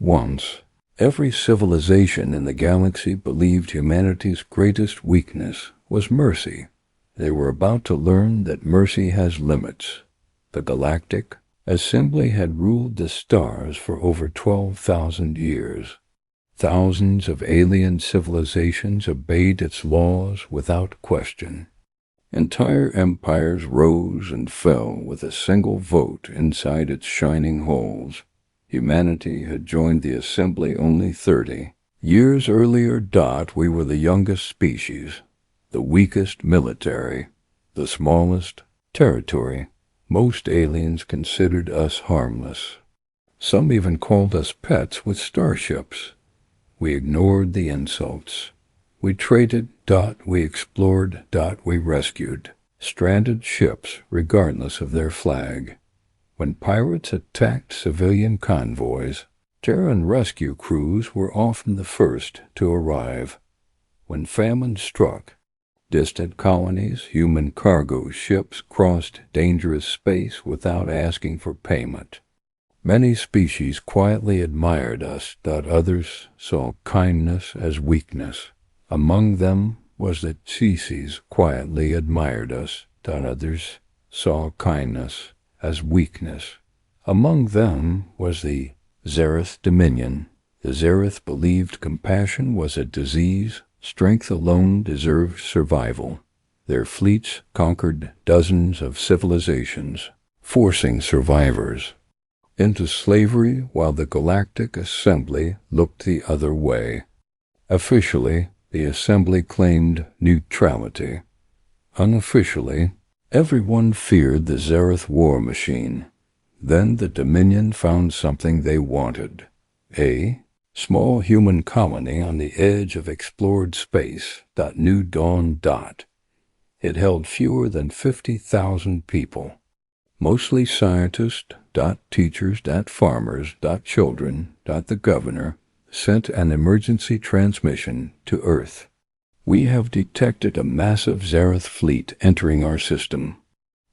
Once, every civilization in the galaxy believed humanity's greatest weakness was mercy. They were about to learn that mercy has limits. The Galactic Assembly had ruled the stars for over 12,000 years. Thousands of alien civilizations obeyed its laws without question. Entire empires rose and fell with a single vote inside its shining halls. Humanity had joined the Assembly only 30 years earlier. We were the youngest species, the weakest military, the smallest territory. Most aliens considered us harmless. Some even called us pets with starships. We ignored the insults. We traded. We explored. We rescued stranded ships regardless of their flag. When pirates attacked civilian convoys, Terran rescue crews were often the first to arrive. When famine struck, distant colonies, human cargo ships crossed dangerous space without asking for payment. Many species quietly admired us. Others saw kindness as weakness. Among them was the species quietly admired us. Others saw kindness as weakness. Among them was the Zereth Dominion. The Zereth believed compassion was a disease. Strength alone deserved survival. Their fleets conquered dozens of civilizations, forcing survivors into slavery while the Galactic Assembly looked the other way. Officially, the Assembly claimed neutrality. Unofficially, everyone feared the Zereth war machine. Then the Dominion found something they wanted. A small human colony on the edge of explored space. New Dawn. It held fewer than 50,000 people, mostly scientists. Teachers. Farmers. Children. The governor sent an emergency transmission to Earth. We have detected a massive Zereth fleet entering our system.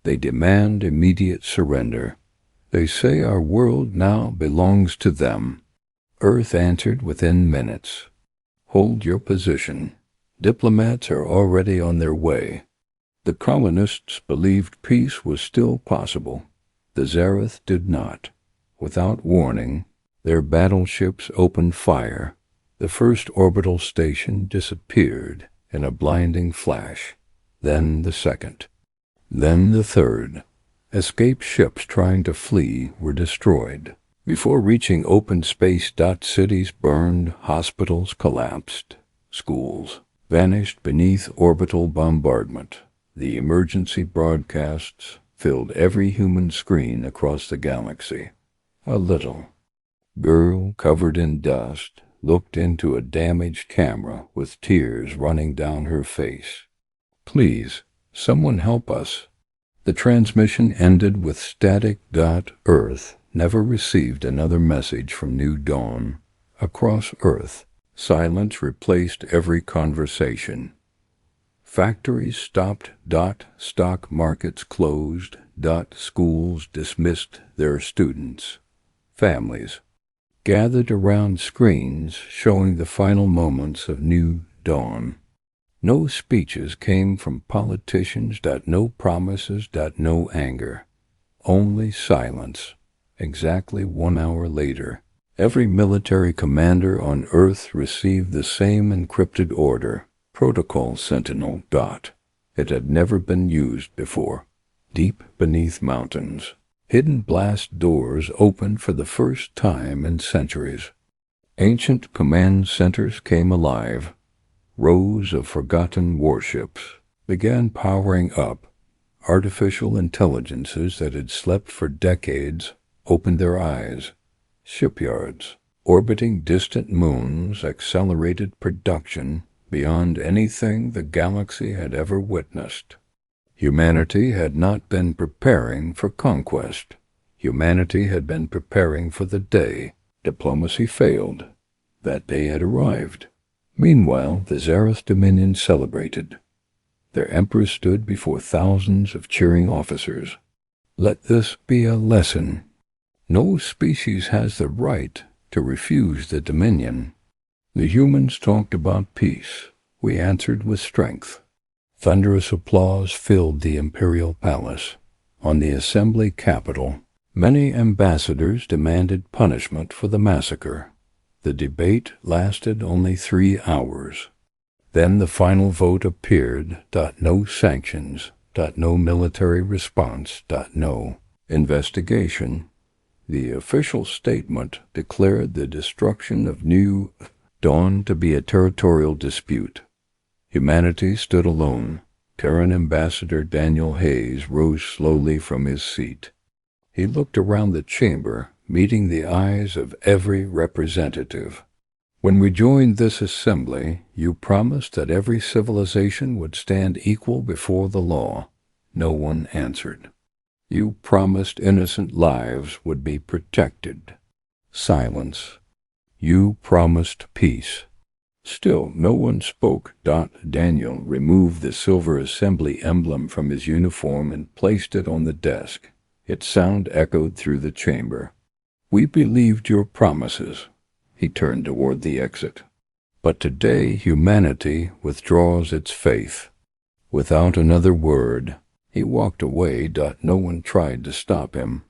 They demand immediate surrender. They say our world now belongs to them. Earth answered within minutes. Hold your position. Diplomats are already on their way. The colonists believed peace was still possible. The Zereth did not. Without warning, their battleships opened fire. The first orbital station disappeared in a blinding flash. Then the second. Then the third. Escape ships trying to flee were destroyed. Before reaching open space. Cities burned, hospitals collapsed, schools vanished beneath orbital bombardment. The emergency broadcasts filled every human screen across the galaxy. A little girl covered in dust looked into a damaged camera with tears running down her face. Please, someone help us. The transmission ended with static. Earth never received another message from New Dawn. Across Earth, silence replaced every conversation. Factories stopped. Stock markets closed. Schools dismissed their students. Families gathered around screens showing the final moments of New Dawn. No speeches came from politicians. No promises. No anger. Only silence. Exactly 1 hour later, every military commander on Earth received the same encrypted order. Protocol Sentinel. It had never been used before. Deep beneath mountains, hidden blast doors opened for the first time in centuries. Ancient command centers came alive. Rows of forgotten warships began powering up. Artificial intelligences that had slept for decades opened their eyes. Shipyards orbiting distant moons accelerated production beyond anything the galaxy had ever witnessed. Humanity had not been preparing for conquest. Humanity had been preparing for the day diplomacy failed. That day had arrived. Meanwhile, the Zereth Dominion celebrated. Their emperor stood before thousands of cheering officers. Let this be a lesson. No species has the right to refuse the dominion. The humans talked about peace. We answered with strength. Thunderous applause filled the imperial palace. On the assembly capitol, many ambassadors demanded punishment for the massacre. The debate lasted only 3 hours. Then the final vote appeared. No sanctions. No military response. No investigation. The official statement declared the destruction of New Dawn to be a territorial dispute. Humanity stood alone. Terran Ambassador Daniel Hayes rose slowly from his seat. He looked around the chamber, meeting the eyes of every representative. When we joined this assembly, you promised that every civilization would stand equal before the law. No one answered. You promised innocent lives would be protected. Silence. You promised peace. Still no one spoke. Daniel removed the silver assembly emblem from his uniform and placed it on the desk. Its sound echoed through the chamber. We believed your promises. He turned toward the exit. But today humanity withdraws its faith. Without another word, he walked away. No one tried to stop him.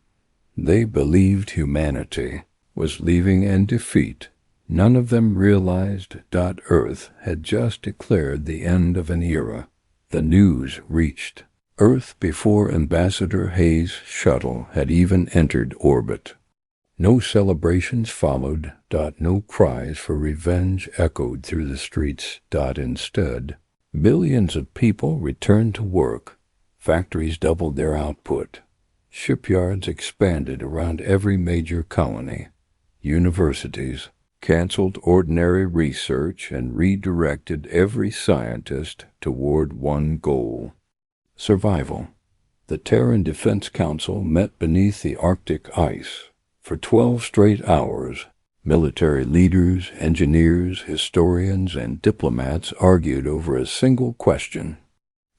They believed humanity was leaving in defeat. None of them realized Earth had just declared the end of an era. The news reached Earth before Ambassador Hayes' shuttle had even entered orbit. No celebrations followed. No cries for revenge echoed through the streets. Instead, millions of people returned to work. Factories doubled their output. Shipyards expanded around every major colony. Universities canceled ordinary research and redirected every scientist toward one goal: survival. The Terran Defense Council met beneath the Arctic ice. For 12 straight hours, military leaders, engineers, historians, and diplomats argued over a single question.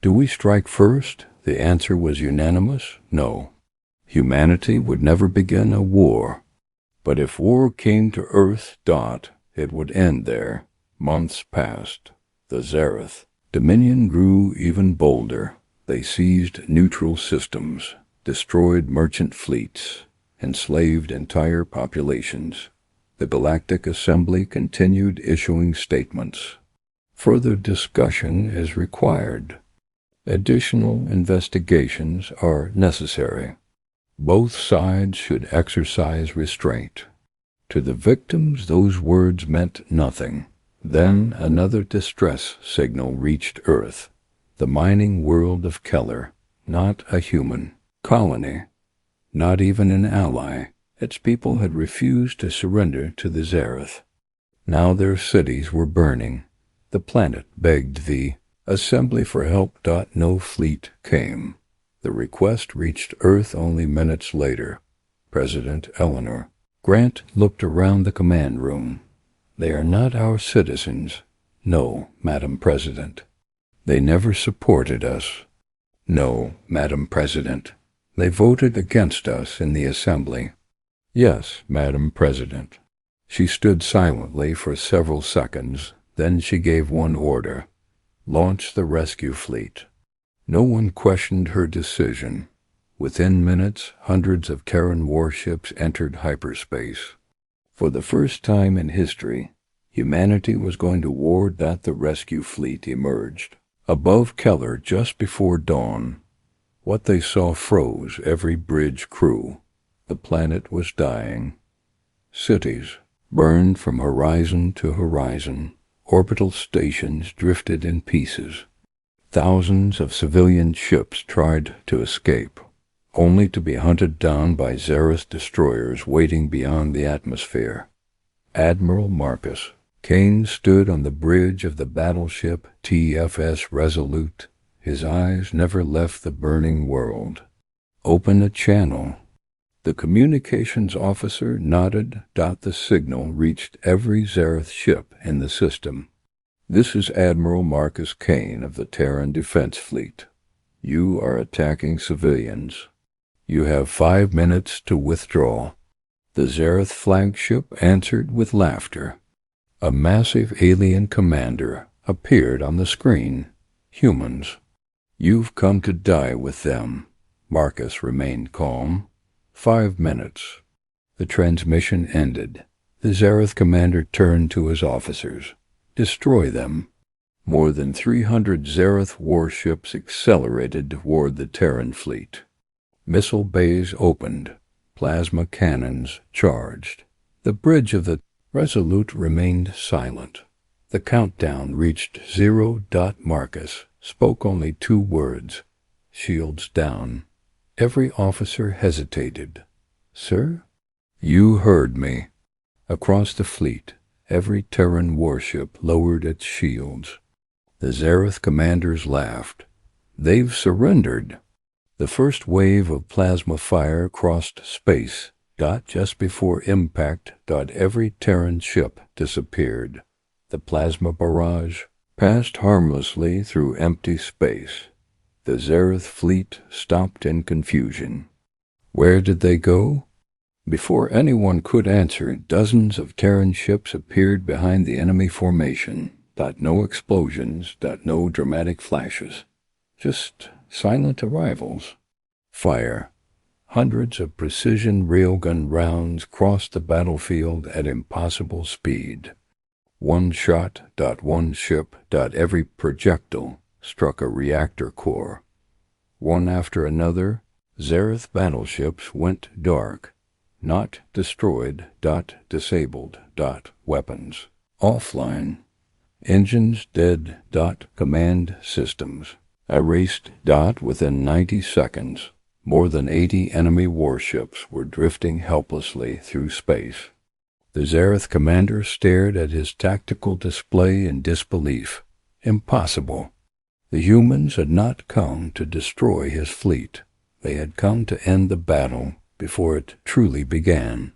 Do we strike first? The answer was unanimous: no. Humanity would never begin a war. But if war came to Earth, it would end there. Months passed. The Zareth Dominion grew even bolder. They seized neutral systems, destroyed merchant fleets, enslaved entire populations. The Galactic Assembly continued issuing statements. Further discussion is required. Additional investigations are necessary. Both sides should exercise restraint. To the victims, those words meant nothing. Then another distress signal reached Earth. The mining world of Keller, not a human colony, not even an ally. Its people had refused to surrender to the Zareth. Now their cities were burning. The planet begged the Assembly for help. No fleet came. The request reached Earth only minutes later. President Eleanor Grant looked around the command room. They are not our citizens. No, Madam President. They never supported us. No, Madam President. They voted against us in the Assembly. Yes, Madam President. She stood silently for several seconds. Then she gave one order: launch the rescue fleet. No one questioned her decision. Within minutes, hundreds of Terran warships entered hyperspace. For the first time in history, humanity was going to war. The rescue fleet emerged above Keller just before dawn. What they saw froze every bridge crew. The planet was dying. Cities burned from horizon to horizon. Orbital stations drifted in pieces. Thousands of civilian ships tried to escape, only to be hunted down by Zareth destroyers waiting beyond the atmosphere. Admiral Marcus Kane stood on the bridge of the battleship TFS Resolute. His eyes never left the burning world. Open a channel. The communications officer nodded. The signal reached every Zareth ship in the system. This is Admiral Marcus Kane of the Terran Defense Fleet. You are attacking civilians. You have 5 minutes to withdraw. The Zareth flagship answered with laughter. A massive alien commander appeared on the screen. Humans. You've come to die with them. Marcus remained calm. 5 minutes. The transmission ended. The Zareth commander turned to his officers. Destroy them. More than 300 Zareth warships accelerated toward the Terran fleet. Missile bays opened. Plasma cannons charged. The bridge of the Resolute remained silent. The countdown reached 0. Marcus spoke only 2 words. Shields down. Every officer hesitated. Sir? You heard me. Across the fleet, every Terran warship lowered its shields. The Zareth commanders laughed. They've surrendered. The first wave of plasma fire crossed space. Just before impact, every Terran ship disappeared. The plasma barrage passed harmlessly through empty space. The Zareth fleet stopped in confusion. Where did they go? Before anyone could answer, dozens of Terran ships appeared behind the enemy formation. No explosions, no dramatic flashes. Just silent arrivals. Fire. Hundreds of precision railgun rounds crossed the battlefield at impossible speed. One shot, one ship, every projectile struck a reactor core. One after another, Zareth battleships went dark. Not destroyed, disabled, weapons. Offline. Engines dead, command systems. Erased, within 90 seconds. More than 80 enemy warships were drifting helplessly through space. The Zareth commander stared at his tactical display in disbelief. Impossible. The humans had not come to destroy his fleet. They had come to end the battle before it truly began.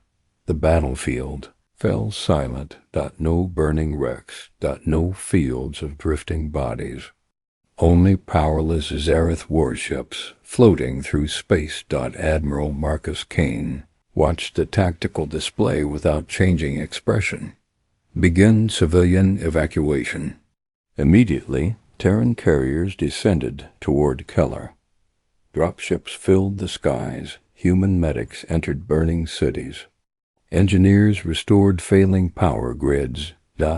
The battlefield fell silent. No burning wrecks. No fields of drifting bodies. Only powerless Zareth warships floating through space. Admiral Marcus Kane watched the tactical display without changing expression. Begin civilian evacuation. Immediately, Terran carriers descended toward Keller. Dropships filled the skies. Human medics entered burning cities. Engineers restored failing power grids.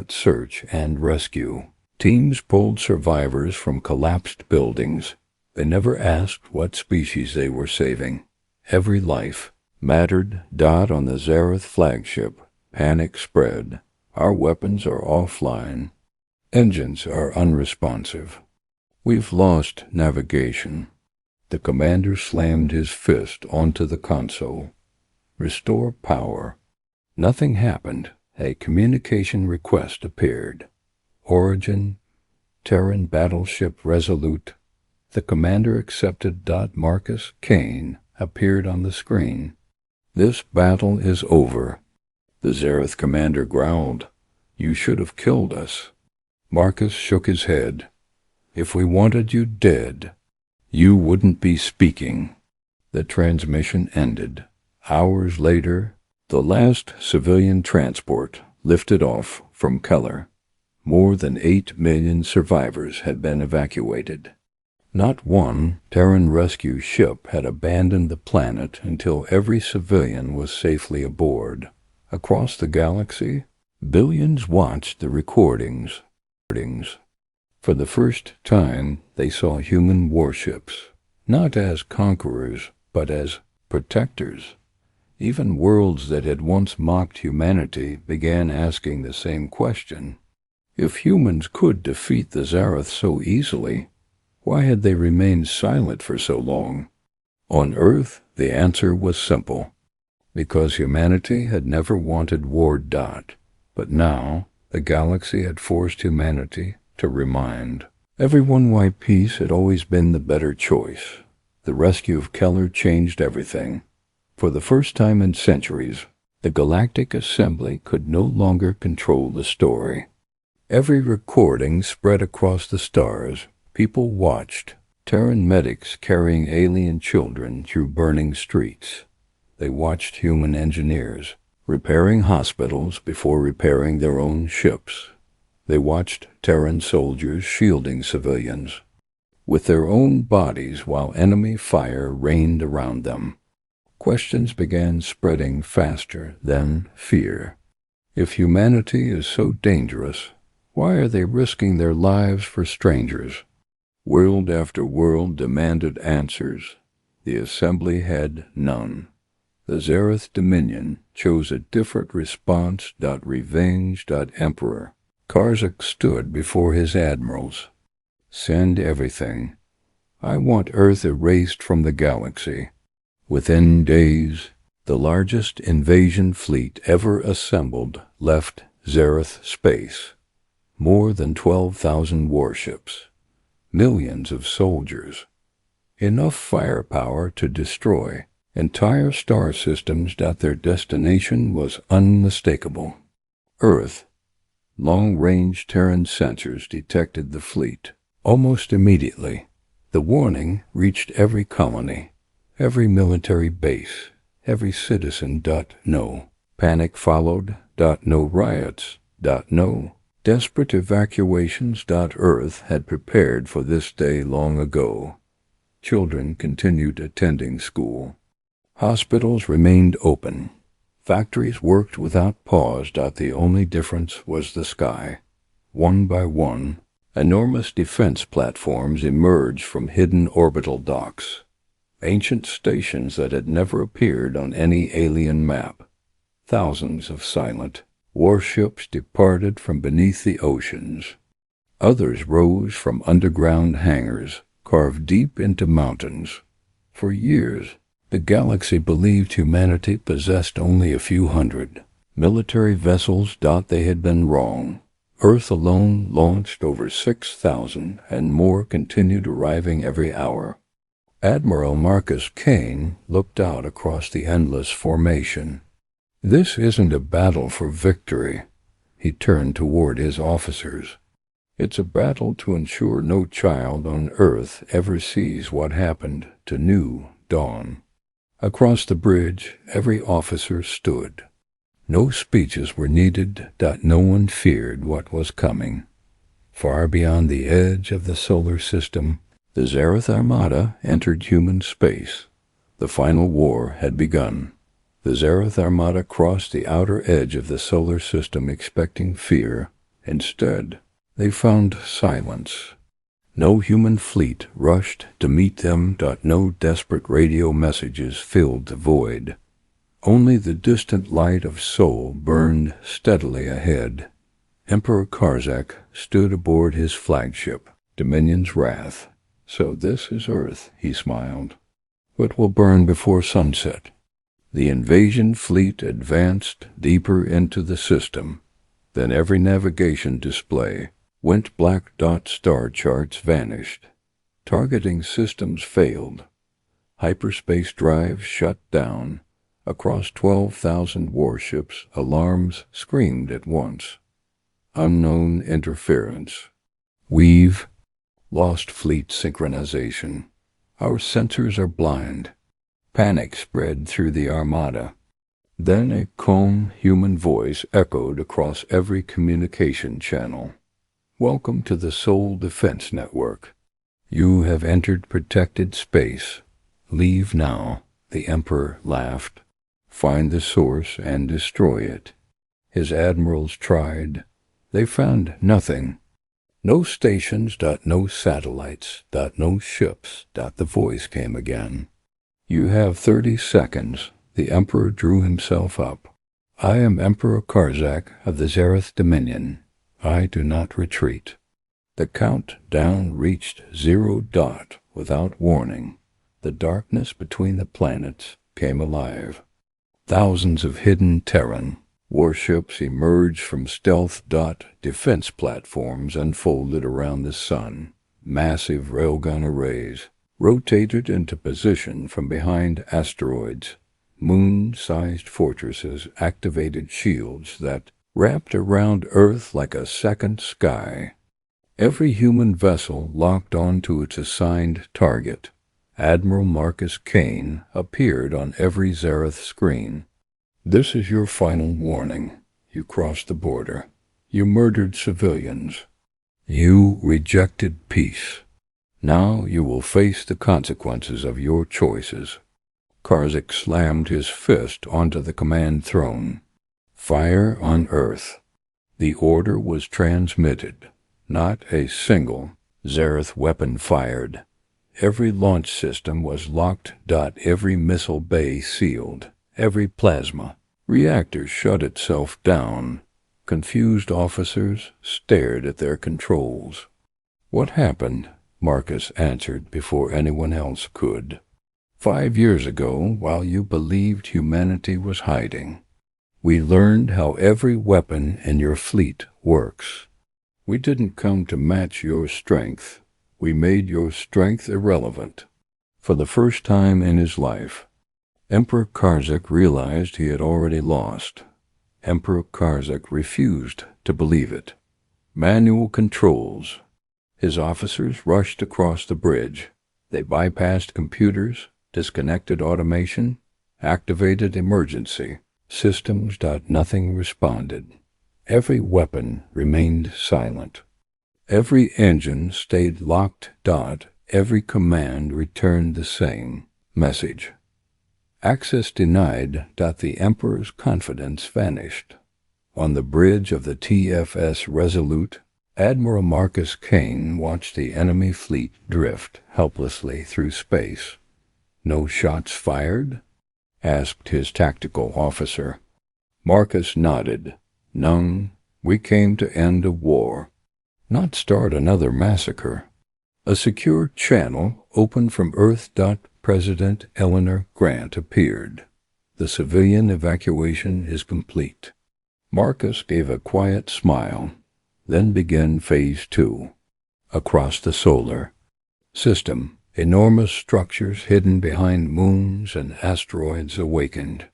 Search and rescue. Teams pulled survivors from collapsed buildings. They never asked what species they were saving. Every life mattered. On the Zareth flagship, panic spread. Our weapons are offline. Engines are unresponsive. We've lost navigation. The commander slammed his fist onto the console. Restore power. Nothing happened. A communication request appeared. Origin, Terran battleship Resolute. The commander accepted. Marcus Kane appeared on the screen. This battle is over. The Zareth commander growled. You should have killed us. Marcus shook his head. If we wanted you dead, you wouldn't be speaking. The transmission ended. Hours later, the last civilian transport lifted off from Keller. More than 8 million survivors had been evacuated. Not one Terran rescue ship had abandoned the planet until every civilian was safely aboard. Across the galaxy, billions watched the recordings. For the first time, they saw human warships, not as conquerors, but as protectors. Even worlds that had once mocked humanity began asking the same question. If humans could defeat the Zareth so easily, why had they remained silent for so long? On Earth, the answer was simple. Because humanity had never wanted war. But now, the galaxy had forced humanity to remind. Everyone why peace had always been the better choice. The rescue of Keller changed everything. For the first time in centuries, the Galactic Assembly could no longer control the story. Every recording spread across the stars. People watched. Terran medics carrying alien children through burning streets. They watched human engineers repairing hospitals before repairing their own ships. They watched Terran soldiers shielding civilians with their own bodies while enemy fire rained around them. Questions began spreading faster than fear. If humanity is so dangerous, why are they risking their lives for strangers? World after world demanded answers. The Assembly had none. The Zareth Dominion chose a different response. Revenge. Emperor Karzak stood before his admirals. Send everything. I want Earth erased from the galaxy. Within days, the largest invasion fleet ever assembled left Zareth space. More than 12,000 warships. Millions of soldiers. Enough firepower to destroy entire star systems. Their destination was unmistakable. Earth. Long-range Terran sensors detected the fleet. Almost immediately, the warning reached every colony, every military base, every citizen. No. Panic followed. No riots. No. Desperate evacuations. Earth had prepared for this day long ago. Children continued attending school. Hospitals remained open. Factories worked without pause. The only difference was the sky. One by one, enormous defense platforms emerged from hidden orbital docks. Ancient stations that had never appeared on any alien map. Thousands of silent warships departed from beneath the oceans. Others rose from underground hangars carved deep into mountains. For years, the galaxy believed humanity possessed only a few hundred military vessels. They had been wrong. Earth alone launched over 6,000, and more continued arriving every hour. Admiral Marcus Kane looked out across the endless formation. This isn't a battle for victory. He turned toward his officers. It's a battle to ensure no child on Earth ever sees what happened to New Dawn. Across the bridge, every officer stood. No speeches were needed. No one feared what was coming. Far beyond the edge of the solar system, the Zareth Armada entered human space. The final war had begun. The Zareth Armada crossed the outer edge of the solar system expecting fear. Instead, they found silence. No human fleet rushed to meet them. No desperate radio messages filled the void. Only the distant light of Sol burned steadily ahead. Emperor Karzak stood aboard his flagship, Dominion's Wrath. So this is Earth, he smiled. What will burn before sunset? The invasion fleet advanced deeper into the system. Then every navigation display went black. Star charts vanished. Targeting systems failed. Hyperspace drives shut down. Across 12,000 warships, alarms screamed at once. Unknown interference. We've lost fleet synchronization. Our sensors are blind. Panic spread through the Armada. Then a calm human voice echoed across every communication channel. Welcome to the Sol Defense Network. You have entered protected space. Leave now. The Emperor laughed. Find the source and destroy it. His admirals tried. They found nothing. No stations. No satellites. No ships. The voice came again. You have 30 seconds. The Emperor drew himself up. I am Emperor Karzak of the Zareth Dominion. I do not retreat. The countdown reached 0. Without warning. The darkness between the planets came alive. Thousands of hidden Terran warships emerged from stealth. Defense platforms unfolded around the sun. Massive railgun arrays rotated into position from behind asteroids. Moon-sized fortresses activated shields that wrapped around Earth like a second sky. Every human vessel locked onto its assigned target. Admiral Marcus Kane appeared on every Zareth screen. This is your final warning. You crossed the border. You murdered civilians. You rejected peace. Now you will face the consequences of your choices. Karzak slammed his fist onto the command throne. Fire on Earth. The order was transmitted. Not a single Zareth weapon fired. Every launch system was locked. Every missile bay sealed. Every plasma reactor shut itself down. Confused officers stared at their controls. What happened? Marcus answered before anyone else could. 5 years ago, while you believed humanity was hiding, we learned how every weapon in your fleet works. We didn't come to match your strength. We made your strength irrelevant. For the first time in his life, Emperor Karzak realized he had already lost. Emperor Karzak refused to believe it. Manual controls. His officers rushed across the bridge. They bypassed computers, disconnected automation, activated emergency systems. Nothing responded. Every weapon remained silent. Every engine stayed locked. Every command returned the same message. Access denied. The Emperor's confidence vanished. On the bridge of the TFS Resolute, Admiral Marcus Kane watched the enemy fleet drift helplessly through space. "No shots fired?" asked his tactical officer. Marcus nodded. "None. We came to end a war, not start another massacre." A secure channel opened from Earth. President Eleanor Grant appeared. "The civilian evacuation is complete." Marcus gave a quiet smile. Then began Phase 2. Across the solar system, enormous structures hidden behind moons and asteroids awakened.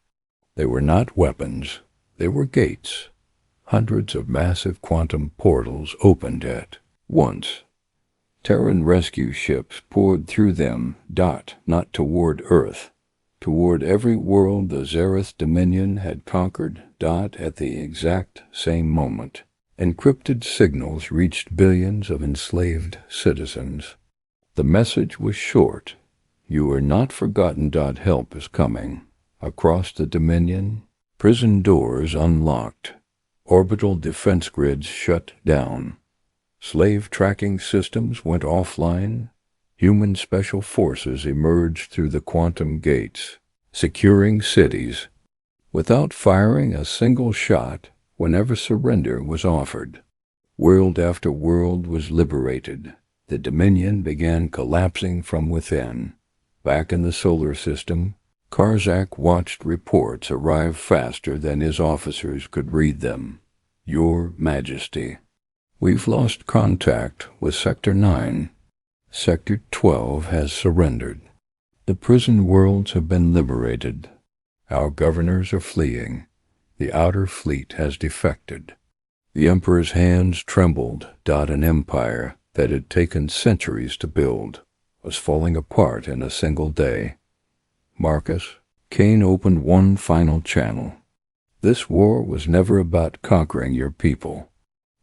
They were not weapons. They were gates. Hundreds of massive quantum portals opened at once. Terran rescue ships poured through them. Not toward Earth. Toward every world the Zareth Dominion had conquered. At the exact same moment, encrypted signals reached billions of enslaved citizens. The message was short. You are not forgotten. Help is coming. Across the Dominion, prison doors unlocked. Orbital defense grids shut down. Slave tracking systems went offline. Human special forces emerged through the quantum gates, securing cities. Without firing a single shot, whenever surrender was offered, world after world was liberated. The Dominion began collapsing from within. Back in the solar system, Karzak watched reports arrive faster than his officers could read them. "Your Majesty, we've lost contact with Sector 9. Sector 12 has surrendered. The prison worlds have been liberated. Our governors are fleeing. The outer fleet has defected." The Emperor's hands trembled. An empire that had taken centuries to build was falling apart in a single day. Marcus, Kane opened one final channel. This war was never about conquering your people.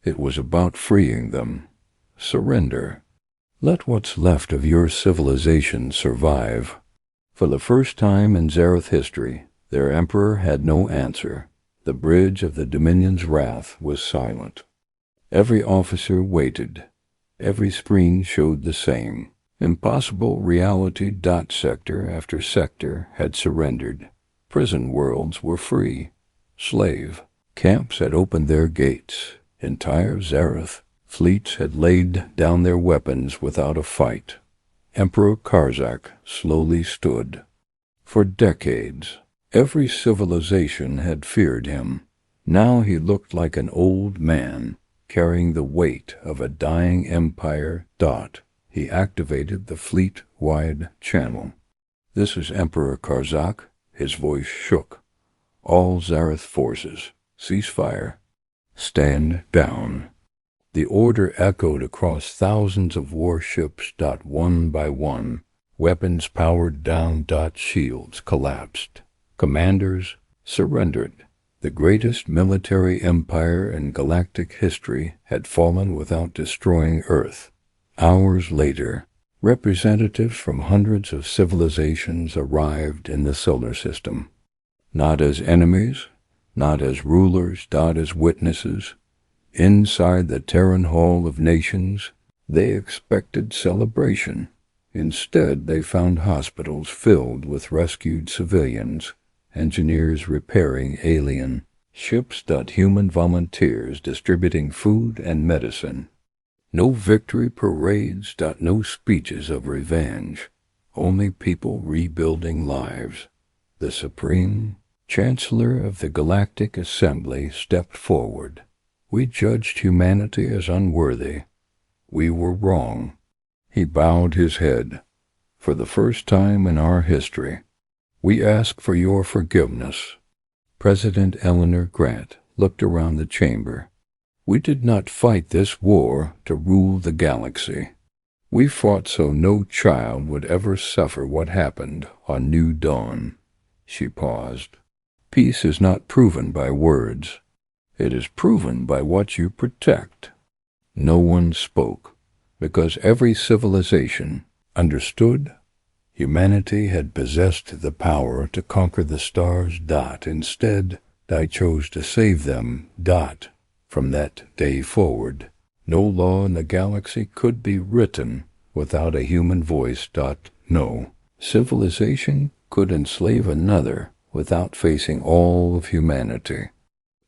It was about freeing them. Surrender. Let what's left of your civilization survive. For the first time in Zareth history, their emperor had no answer. The bridge of the Dominion's wrath was silent. Every officer waited. Every screen showed the same. Impossible reality. Sector after sector had surrendered. Prison worlds were free. Slave camps had opened their gates. Entire Zareth fleets had laid down their weapons without a fight. Emperor Karzak slowly stood. For decades, every civilization had feared him. Now he looked like an old man, carrying the weight of a dying empire. He activated the fleet-wide channel. "This is Emperor Karzak." His voice shook. "All Zareth forces, cease fire. Stand down." The order echoed across thousands of warships. One by one, Weapons powered down. Shields collapsed. Commanders surrendered. The greatest military empire in galactic history had fallen without destroying Earth. Hours later, representatives from hundreds of civilizations arrived in the solar system. Not as enemies, not as rulers, not as witnesses. Inside the Terran Hall of Nations, they expected celebration. Instead, they found hospitals filled with rescued civilians, engineers repairing alien ships. Human volunteers distributing food and medicine. No victory parades. No speeches of revenge. Only people rebuilding lives. The Supreme Chancellor of the Galactic Assembly stepped forward. We judged humanity as unworthy. We were wrong. He bowed his head. For the first time in our history, we ask for your forgiveness. President Eleanor Grant looked around the chamber. We did not fight this war to rule the galaxy. We fought so no child would ever suffer what happened on New Dawn. She paused. Peace is not proven by words. It is proven by what you protect. No one spoke, because every civilization understood humanity had possessed the power to conquer the stars. Instead, I chose to save them. From that day forward, no law in the galaxy could be written without a human voice. No civilization could enslave another without facing all of humanity.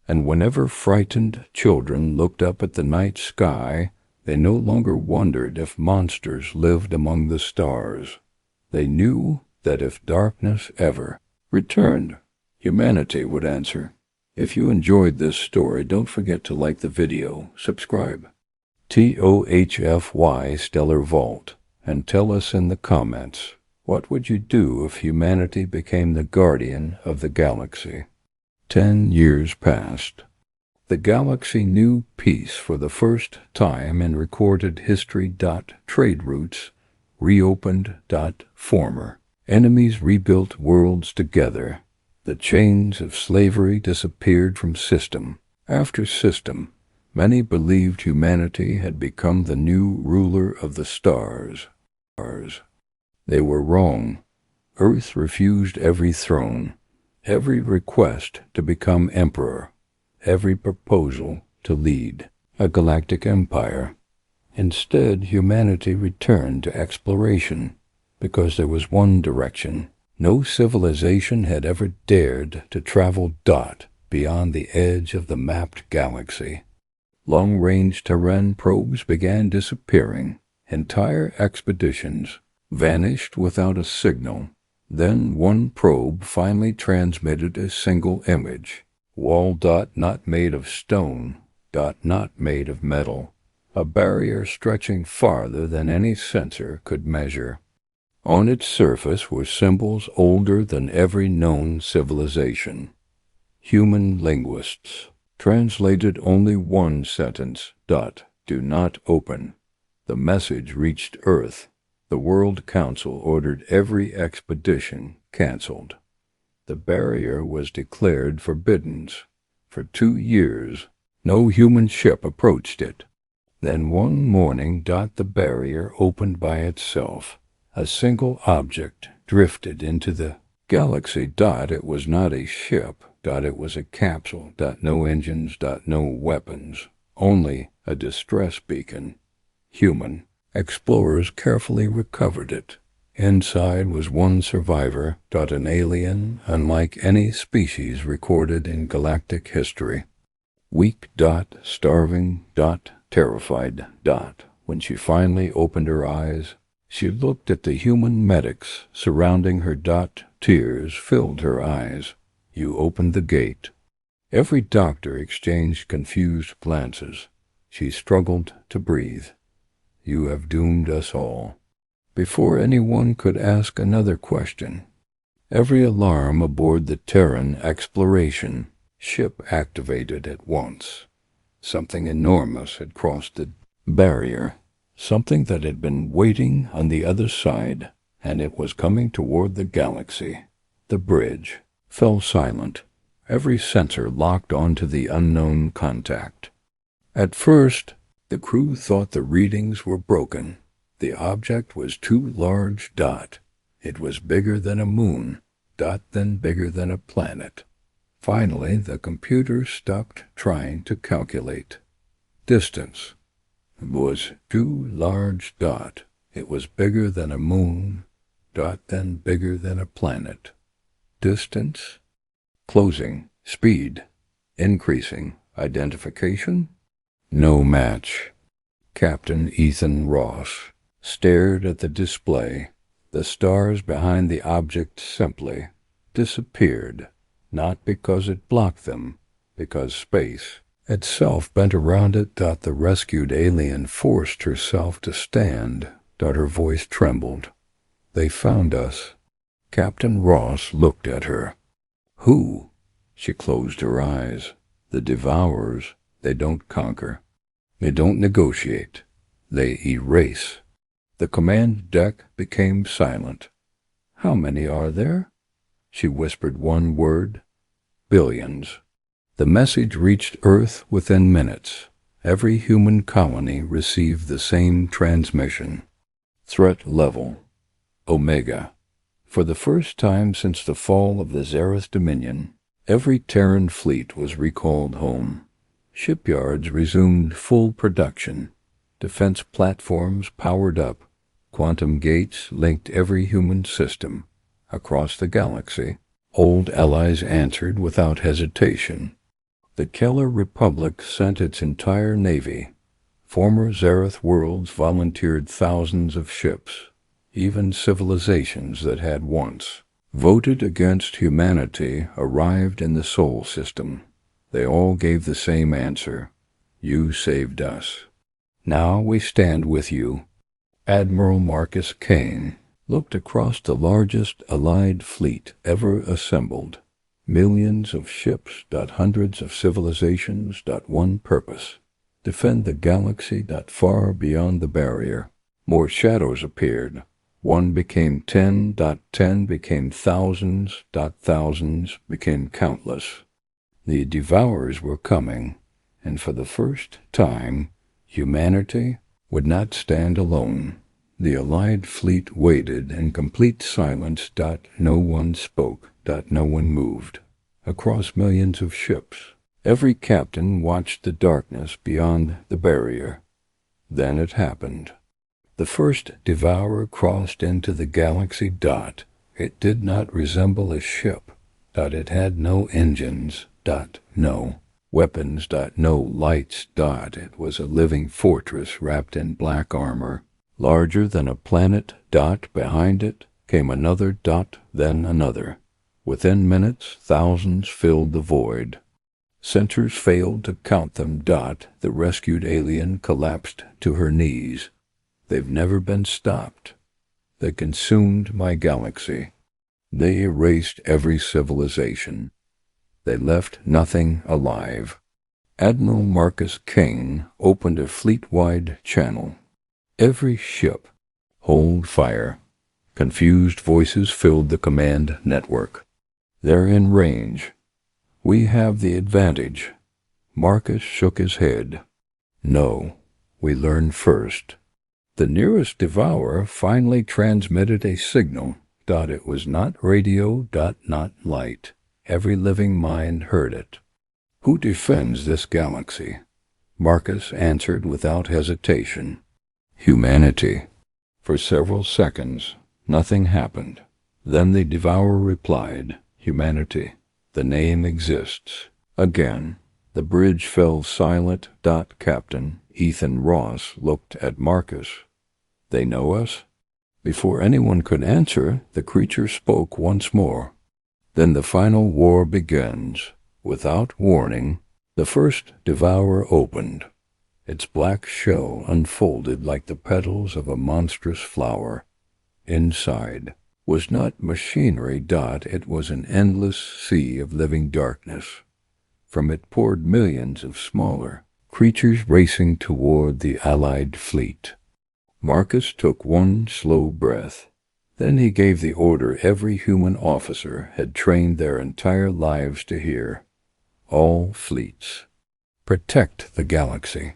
And whenever frightened children looked up at the night sky, they no longer wondered if monsters lived among the stars. They knew that if darkness ever returned, humanity would answer. If you enjoyed this story, don't forget to like the video, subscribe, HFY Stellar Vault, and tell us in the comments, what would you do if humanity became the guardian of the galaxy? 10 years passed. The galaxy knew peace for the first time in recorded history. Trade routes reopened. Former enemies rebuilt worlds together. The chains of slavery disappeared from system after system. Many believed humanity had become the new ruler of the stars. They were wrong. Earth refused every throne, every request to become emperor, every proposal to lead a galactic empire. Instead, humanity returned to exploration, because there was one direction. No civilization had ever dared to travel beyond the edge of the mapped galaxy. Long-range Terran probes began disappearing. Entire expeditions vanished without a signal. Then one probe finally transmitted a single image. Wall. Not made of stone. Not made of metal. A barrier stretching farther than any sensor could measure. On its surface were symbols older than every known civilization. Human linguists translated only one sentence. Do not open. The message reached Earth. The World Council ordered every expedition canceled. The barrier was declared forbidden. For 2 years, no human ship approached it. Then one morning, the barrier opened by itself. A single object drifted into the galaxy. It was not a ship. It was a capsule. No engines. No weapons. Only a distress beacon. Human. Explorers carefully recovered it. Inside was one survivor. An alien unlike any species recorded in galactic history. Weak. Starving. Terrified. When she finally opened her eyes, she looked at the human medics surrounding her. Tears filled her eyes. You opened the gate. Every doctor exchanged confused glances. She struggled to breathe. You have doomed us all. Before anyone could ask another question, every alarm aboard the Terran exploration ship activated at once. Something enormous had crossed the barrier. Something that had been waiting on the other side. and it was coming toward the galaxy. The bridge fell silent, every sensor locked onto the unknown contact. At first, the crew thought the readings were broken. The object was too large. It was bigger than a moon. Then bigger than a planet. Finally, the computer stopped trying to calculate. Distance was too large. It was bigger than a moon. Then bigger than a planet. Distance. Closing. Speed. Increasing. Identification. No match. Captain Ethan Ross stared at the display. The stars behind the object simply disappeared, not because it blocked them, because space itself bent around it. The rescued alien forced herself to stand. Her voice trembled. They found us. Captain Ross looked at her. Who? She closed her eyes. The Devourers. They don't conquer. They don't negotiate. They erase. The command deck became silent. How many are there? She whispered one word. Billions. The message reached Earth within minutes. Every human colony received the same transmission. Threat level. Omega. For the first time since the fall of the Zareth Dominion, every Terran fleet was recalled home. Shipyards resumed full production. Defense platforms powered up. Quantum gates linked every human system. Across the galaxy, old allies answered without hesitation. The Keller Republic sent its entire navy. Former Zareth worlds volunteered thousands of ships. Even civilizations that had once voted against humanity arrived in the Sol system. They all gave the same answer. You saved us. Now we stand with you. Admiral Marcus Kane looked across the largest Allied fleet ever assembled. Millions of ships. Hundreds of civilizations. One purpose. Defend the galaxy. Far beyond the barrier. More shadows appeared. One became 10. 10 became thousands. Thousands became countless. The Devourers were coming, and for the first time, humanity would not stand alone. The Allied fleet waited in complete silence. No one spoke. No one moved. Across millions of ships, every captain watched the darkness beyond the barrier. Then it happened. The first Devourer crossed into the galaxy. It did not resemble a ship. It had no engines. No weapons. No lights. It was a living fortress wrapped in black armor, larger than a planet. Behind it came another. Then another. Within minutes, thousands filled the void. Sensors failed to count them. The rescued alien collapsed to her knees. They've never been stopped. They consumed my galaxy. They erased every civilization. They left nothing alive. Admiral Marcus King opened a fleet-wide channel. Every ship, hold fire. Confused voices filled the command network. They're in range. We have the advantage. Marcus shook his head. No, we learn first. The nearest Devourer finally transmitted a signal. It was not radio. Not light. Every living mind heard it. Who defends this galaxy? Marcus answered without hesitation. Humanity. For several seconds, nothing happened. Then the Devourer replied, Humanity. The name exists. Again, the bridge fell silent. Captain Ethan Ross looked at Marcus. They know us? Before anyone could answer, the creature spoke once more. Then the final war begins. Without warning, the first Devourer opened. Its black shell unfolded like the petals of a monstrous flower. Inside was not machinery. It was an endless sea of living darkness. From it poured millions of smaller creatures racing toward the Allied fleet. Marcus took one slow breath. Then he gave the order every human officer had trained their entire lives to hear. All fleets, protect the galaxy.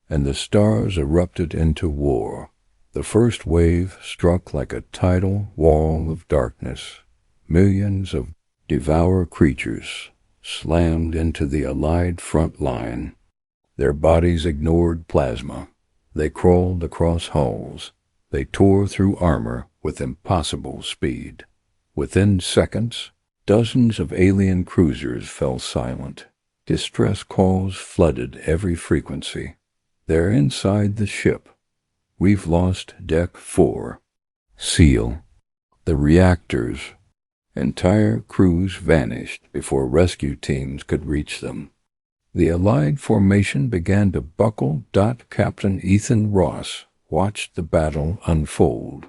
And the stars erupted into war. The first wave struck like a tidal wall of darkness. Millions of devourer creatures slammed into the Allied front line. Their bodies ignored plasma. They crawled across hulls. They tore through armor with impossible speed. Within seconds, dozens of alien cruisers fell silent. Distress calls flooded every frequency. They're inside the ship. We've lost Deck 4. SEAL. The reactors. Entire crews vanished before rescue teams could reach them. The Allied formation began to buckle. Captain Ethan Ross watched the battle unfold.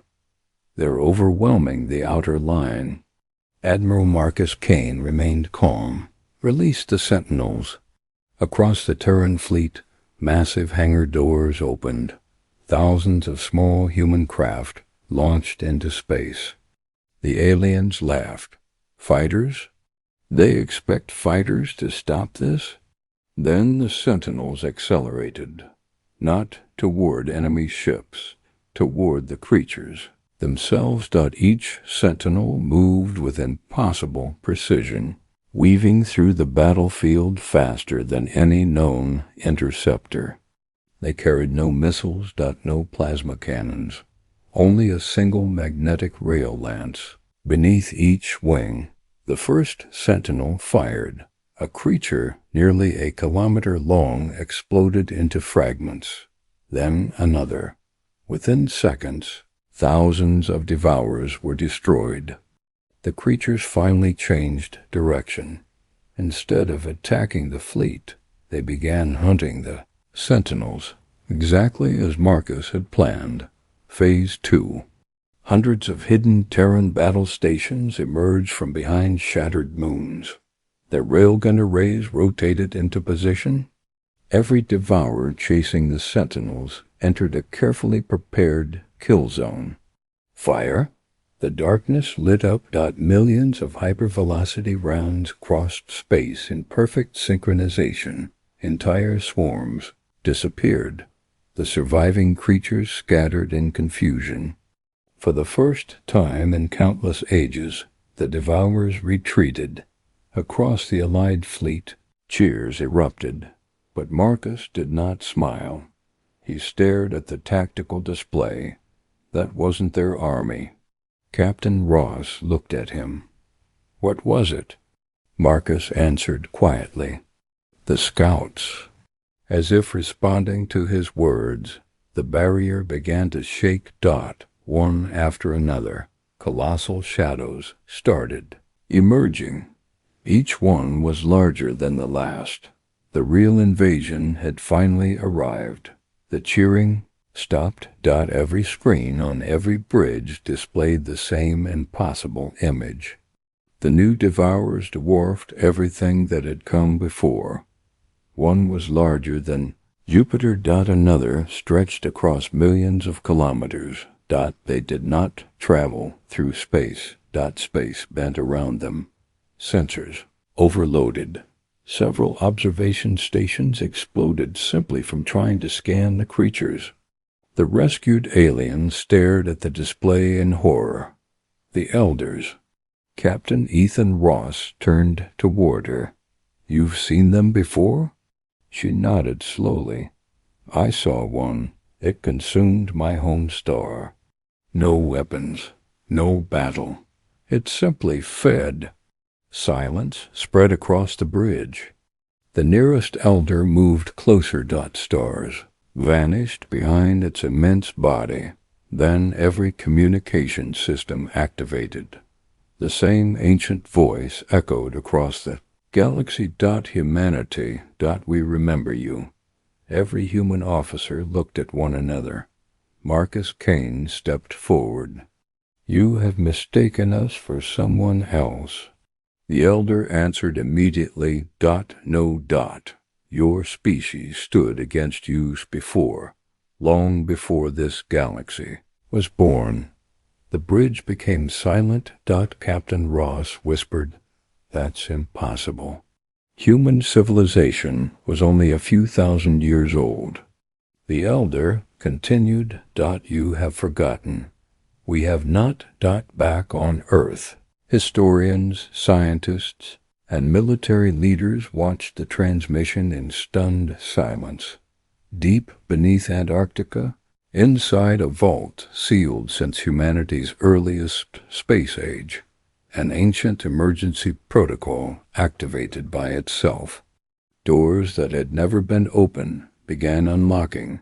They're overwhelming the outer line. Admiral Marcus Kane remained calm. Release the Sentinels. Across the Terran fleet, massive hangar doors opened. Thousands of small human craft launched into space. The aliens laughed. Fighters? They expect fighters to stop this? Then the Sentinels accelerated, not toward enemy ships, toward the creatures themselves. Each Sentinel moved with impossible precision, weaving through the battlefield faster than any known interceptor. They carried no missiles. No plasma cannons, only a single magnetic rail lance. Beneath each wing, the first Sentinel fired. A creature nearly a kilometer long exploded into fragments. Then another. Within seconds, thousands of Devourers were destroyed. The creatures finally changed direction. Instead of attacking the fleet, they began hunting the Sentinels, exactly as Marcus had planned. Phase 2. Hundreds of hidden Terran battle stations emerged from behind shattered moons. Their railgun arrays rotated into position. Every Devourer chasing the Sentinels entered a carefully prepared kill zone. Fire. The darkness lit up. Millions of hypervelocity rounds crossed space in perfect synchronization. Entire swarms disappeared. The surviving creatures scattered in confusion. For the first time in countless ages, the Devourers retreated. Across the Allied fleet, cheers erupted. But Marcus did not smile. He stared at the tactical display. That wasn't their army. Captain Ross looked at him. What was it? Marcus answered quietly. The scouts. As if responding to his words, the barrier began to shake. One after another, colossal shadows started emerging. Each one was larger than the last. The real invasion had finally arrived. The cheering stopped. Every screen on every bridge displayed the same impossible image. The new Devourers dwarfed everything that had come before. One was larger than Jupiter. Another stretched across millions of kilometers. They did not travel through space. Space bent around them. Sensors overloaded. Several observation stations exploded simply from trying to scan the creatures. The rescued aliens stared at the display in horror. The elders. Captain Ethan Ross turned toward her. You've seen them before? She nodded slowly. I saw one. It consumed my home star. No weapons, no battle. It simply fed. Silence spread across the bridge. The nearest elder moved closer. Stars vanished behind its immense body. Then every communication system activated. The same ancient voice echoed across the galaxy. Humanity. We remember you. Every human officer looked at one another. Marcus Kane stepped forward. You have mistaken us for someone else. The elder answered immediately. No. Your species stood against you before, long before this galaxy was born. The bridge became silent. Captain Ross whispered, "That's impossible." Human civilization was only a few thousand years old. The elder continued, "You have forgotten. We have not back on Earth." Historians, scientists, and military leaders watched the transmission in stunned silence. Deep beneath Antarctica, inside a vault sealed since humanity's earliest space age, an ancient emergency protocol activated by itself. Doors that had never been opened began unlocking.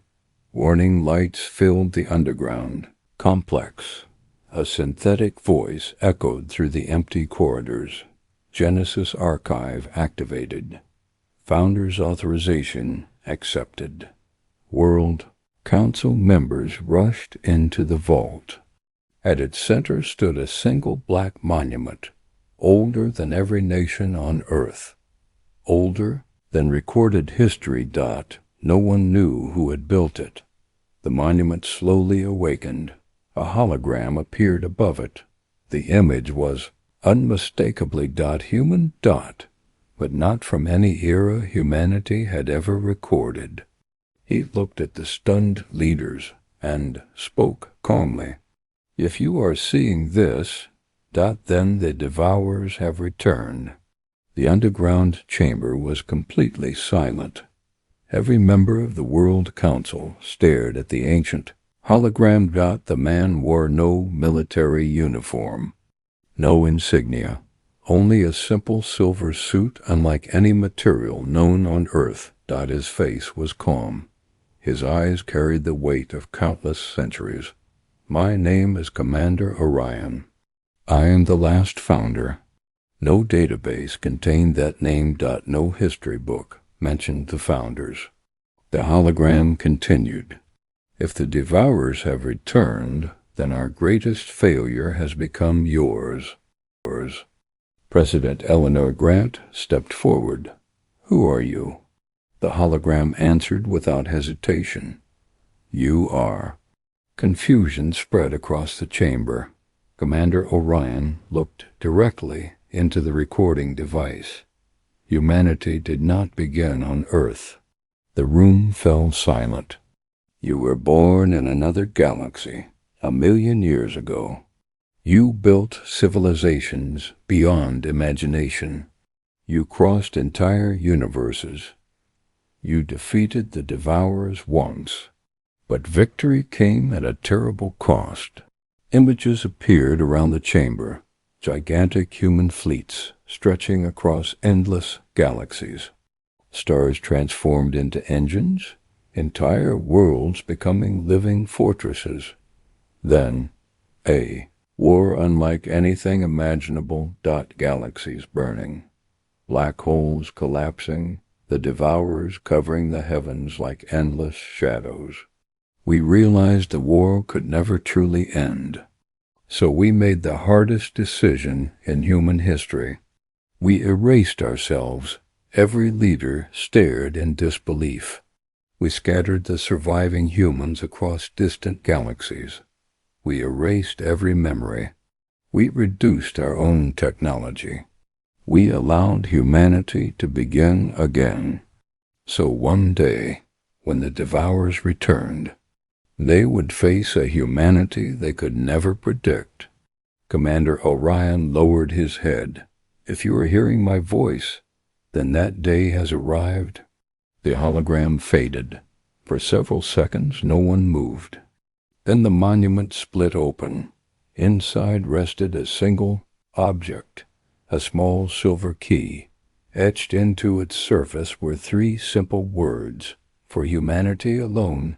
Warning lights filled the underground complex. A synthetic voice echoed through the empty corridors. Genesis Archive activated. Founders authorization accepted. World Council members rushed into the vault. At its center stood a single black monument, older than every nation on Earth. Older than recorded history. No one knew who had built it. The monument slowly awakened. A hologram appeared above it. The image was unmistakably human, but not from any era humanity had ever recorded. He looked at the stunned leaders and spoke calmly. "If you are seeing this, then the Devourers have returned." The underground chamber was completely silent. Every member of the World Council stared at the ancient hologram. The man wore no military uniform, no insignia, only a simple silver suit unlike any material known on Earth. His face was calm. His eyes carried the weight of countless centuries. "My name is Commander Orion. I am the last founder." No database contained that name. No history book mentioned the founders. The hologram continued. "If the Devourers have returned, then our greatest failure has become yours." President Eleanor Grant stepped forward. "Who are you?" The hologram answered without hesitation. "You are." Confusion spread across the chamber. Commander Orion looked directly into the recording device. Humanity did not begin on Earth. The room fell silent. "You were born in another galaxy, 1,000,000 years ago. You built civilizations beyond imagination. You crossed entire universes. You defeated the Devourers once. But victory came at a terrible cost." Images appeared around the chamber, gigantic human fleets stretching across endless galaxies. Stars transformed into engines, entire worlds becoming living fortresses. Then, a war unlike anything imaginable. Galaxies burning, black holes collapsing, the Devourers covering the heavens like endless shadows. We realized the war could never truly end. So we made the hardest decision in human history. We erased ourselves. Every leader stared in disbelief. We scattered the surviving humans across distant galaxies. We erased every memory. We reduced our own technology. We allowed humanity to begin again. So one day, when the Devourers returned, they would face a humanity they could never predict. Commander Orion lowered his head. "If you are hearing my voice, then that day has arrived." The hologram faded. For several seconds no one moved. Then the monument split open. Inside rested a single object, a small silver key. Etched into its surface were 3 simple words: "For humanity alone.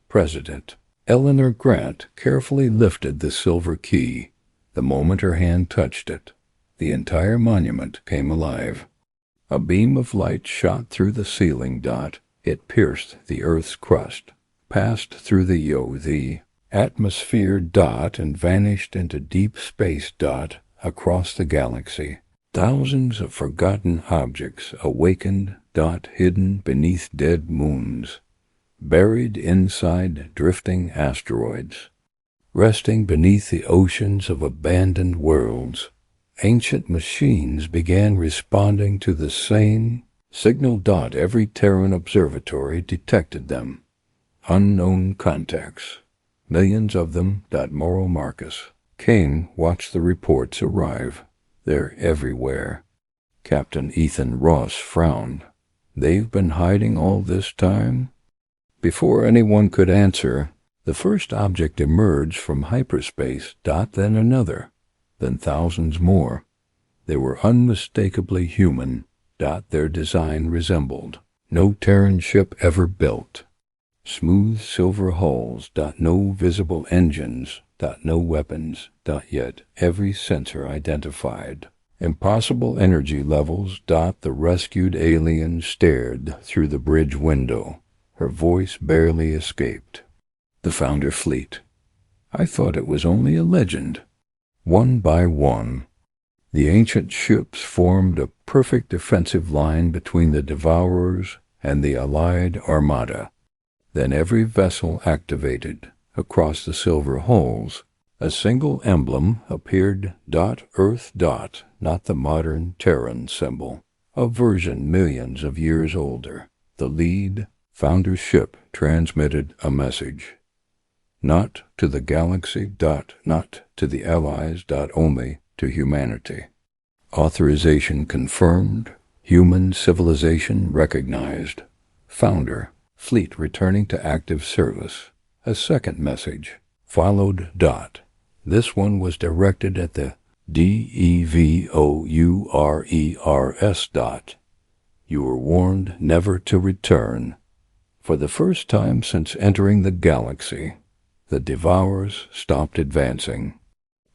President." Eleanor Grant carefully lifted the silver key. The moment her hand touched it, the entire monument came alive. A beam of light shot through the ceiling. It pierced the Earth's crust, passed through the atmosphere. And vanished into deep space. Across the galaxy. Thousands of forgotten objects awakened. Hidden beneath dead moons. Buried inside drifting asteroids. resting beneath the oceans of abandoned worlds. Ancient machines began responding to the same signal. Every Terran observatory detected them. Unknown contacts. Millions of them. Moral Marcus. Kane watched the reports arrive. They're everywhere. Captain Ethan Ross frowned. They've been hiding all this time? Before anyone could answer, the first object emerged from hyperspace. Then another. Then thousands more. They were unmistakably human. Their design resembled no Terran ship ever built. Smooth silver hulls. No visible engines. No weapons. Yet every sensor identified. Impossible energy levels. The rescued alien stared through the bridge window. Her voice barely escaped. The Founder Fleet. I thought it was only a legend. One by one, the ancient ships formed a perfect defensive line between the Devourers and the Allied Armada. Then every vessel activated. Across the silver hulls, a single emblem appeared. Earth. Not the modern Terran symbol. A version millions of years older. The lead Founder ship transmitted a message. Not to the galaxy. Not to the Allies. Only to humanity. Authorization confirmed. Human civilization recognized. Founder Fleet returning to active service. A second message followed. This one was directed at the Devours. You were warned never to return. For the first time since entering the galaxy, the Devourers stopped advancing.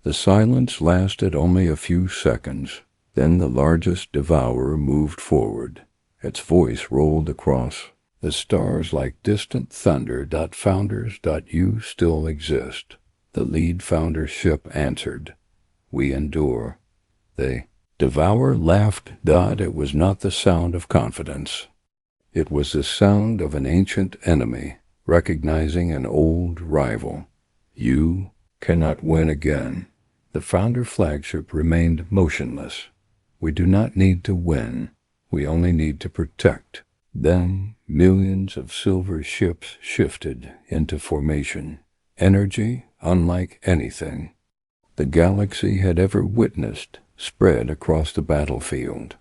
The silence lasted only a few seconds. Then the largest Devourer moved forward. Its voice rolled across the stars like distant thunder. Founders. You still exist. The lead Founder ship answered. We endure. The Devourer laughed. It was not the sound of confidence. It was the sound of an ancient enemy, recognizing an old rival. You cannot win again. The Founder flagship remained motionless. We do not need to win. We only need to protect. Then millions of silver ships shifted into formation. Energy unlike anything the galaxy had ever witnessed spread across the battlefield.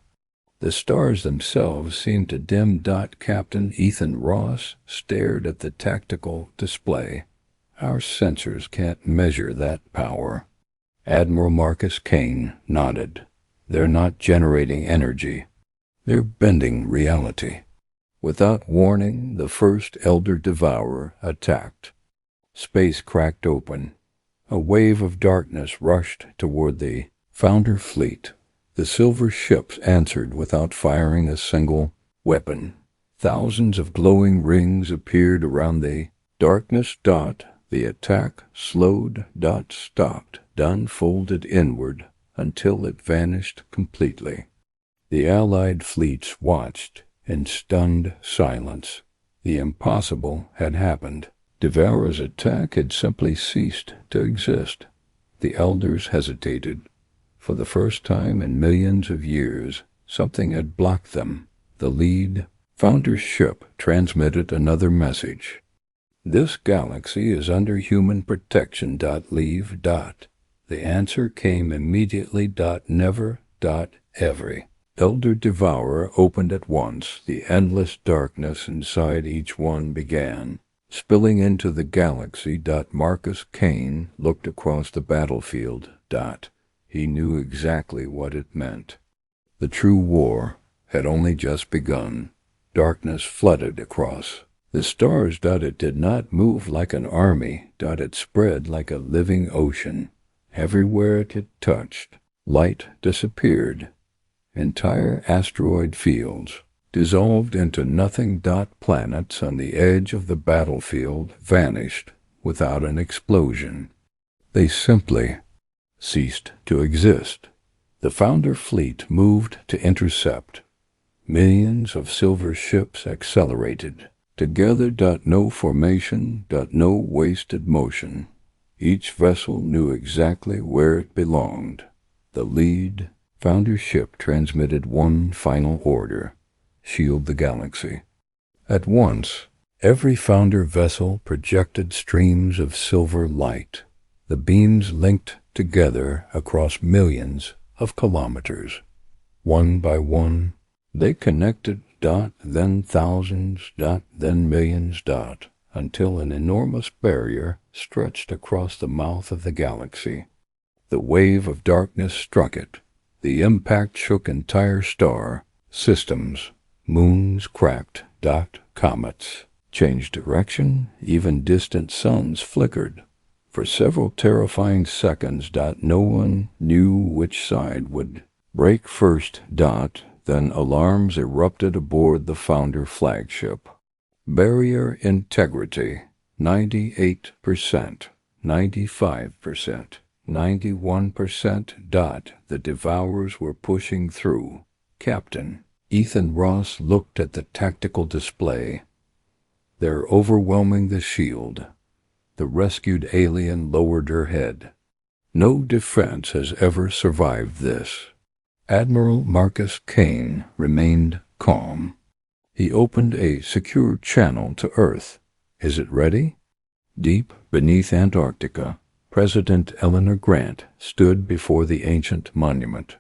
The stars themselves seemed to dim. Captain Ethan Ross stared at the tactical display. Our sensors can't measure that power. Admiral Marcus Kane nodded. They're not generating energy. They're bending reality. Without warning, the first Elder Devourer attacked. Space cracked open. A wave of darkness rushed toward the Founder Fleet. The silver ships answered without firing a single weapon. Thousands of glowing rings appeared around the darkness. The attack slowed. Stopped. Folded inward until it vanished completely. The Allied fleets watched in stunned silence. The impossible had happened. Devourer's attack had simply ceased to exist. The Elders hesitated. For the first time in millions of years, something had blocked them. The lead Founder's ship transmitted another message. This galaxy is under human protection. Leave. The answer came immediately. Never. Every Elder Devourer opened at once. The endless darkness inside each one began spilling into the galaxy. Marcus Kane looked across the battlefield. He knew exactly what it meant. The true war had only just begun. Darkness flooded across the stars. It did not move like an army. It spread like a living ocean. Everywhere it had touched, light disappeared. Entire asteroid fields dissolved into nothing. Planets on the edge of the battlefield vanished without an explosion. They simply ceased to exist. The Founder Fleet moved to intercept. Millions of silver ships accelerated. Together. No formation. No wasted motion. Each vessel knew exactly where it belonged. The lead founder ship transmitted one final order: shield the galaxy. At once, every founder vessel projected streams of silver light. The beams linked together across millions of kilometers. One by one, they connected, then thousands, then millions, until an enormous barrier stretched across the mouth of the galaxy. The wave of darkness struck it. The impact shook entire star systems. Moons cracked, comets changed direction, even distant suns flickered. For several terrifying seconds, no one knew which side would break first, then alarms erupted aboard the founder flagship. Barrier integrity, 98%, 95%, 91%. The Devourers were pushing through. Captain Ethan Ross looked at the tactical display. They're overwhelming the shield. The rescued alien lowered her head. No defense has ever survived this. Admiral Marcus Kane remained calm. He opened a secure channel to Earth. Is it ready? Deep beneath Antarctica, President Eleanor Grant stood before the ancient monument.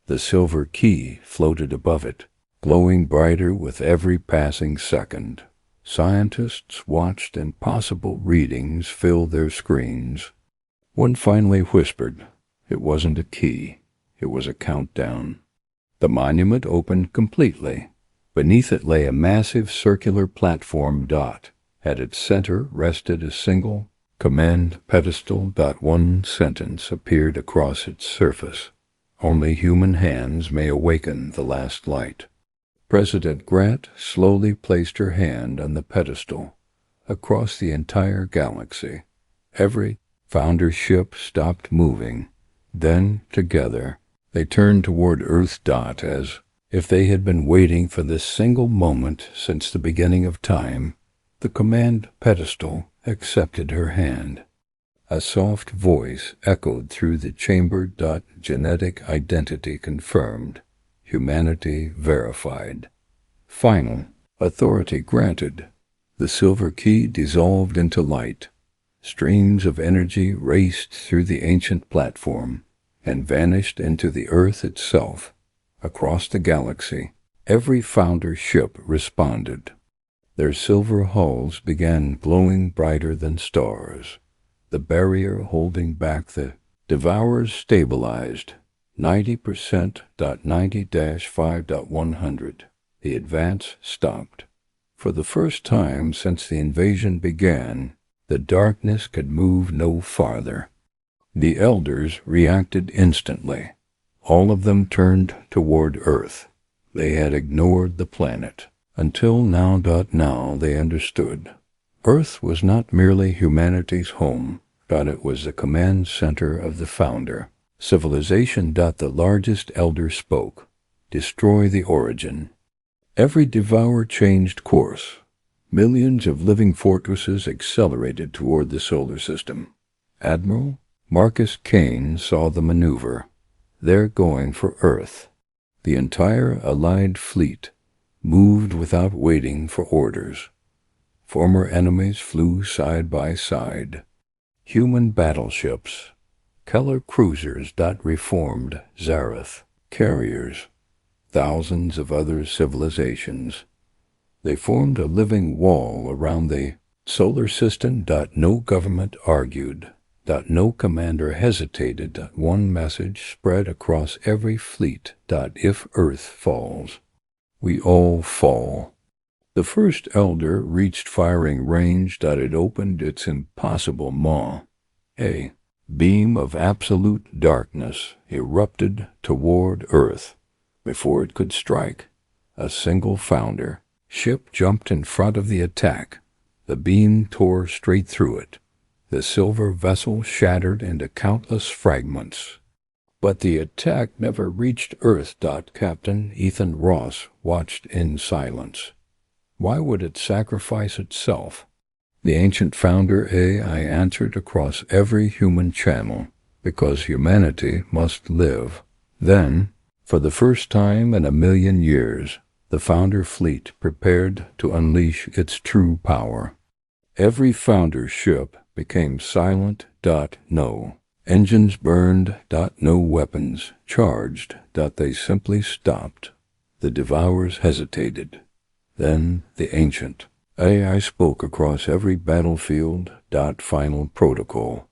The silver key floated above it, glowing brighter with every passing second. Scientists watched impossible readings fill their screens. One finally whispered. It wasn't a key. It was a countdown. The monument opened completely. Beneath it lay a massive circular platform. At its center rested a single command pedestal. One sentence appeared across its surface. Only human hands may awaken the last light. President Grant slowly placed her hand on the pedestal. Across the entire galaxy, every founder ship stopped moving. Then, together, they turned toward Earth. As if they had been waiting for this single moment since the beginning of time. The command pedestal accepted her hand. A soft voice echoed through the chamber. Genetic identity confirmed. Humanity verified. Final authority granted. The silver key dissolved into light. Streams of energy raced through the ancient platform and vanished into the Earth itself. Across the galaxy, every founder ship responded. Their silver hulls began glowing brighter than stars. The barrier holding back the Devourers stabilized. 90%, 90-5.100. The advance stopped. For the first time since the invasion began, the darkness could move no farther. The elders reacted instantly. All of them turned toward Earth. They had ignored the planet. Until now. Now they understood. Earth was not merely humanity's home, but it was the command center of the founder. Civilization. The largest elder spoke. Destroy the origin. Every devourer changed course. Millions of living fortresses accelerated toward the solar system. Admiral Marcus Kane saw the maneuver. They're going for Earth. The entire Allied fleet moved without waiting for orders. Former enemies flew side by side. Human battleships, Keller cruisers. Reformed Zareth carriers, thousands of other civilizations. They formed a living wall around the solar system. No government argued. No commander hesitated. One message spread across every fleet. If Earth falls, we all fall. The first elder reached firing range. It opened its impossible maw. A beam of absolute darkness erupted toward Earth. Before it could strike, a single founder ship jumped in front of the attack. The beam tore straight through it. The silver vessel shattered into countless fragments. But the attack never reached Earth. Captain Ethan Ross watched in silence. Why would it sacrifice itself? The ancient founder AI answered across every human channel, because humanity must live. Then, for the first time in 1,000,000 years, the founder fleet prepared to unleash its true power. Every founder ship became silent. No engines burned. No weapons charged. They simply stopped. The Devourers hesitated. Then the ancient AI spoke across every battlefield. Final protocol.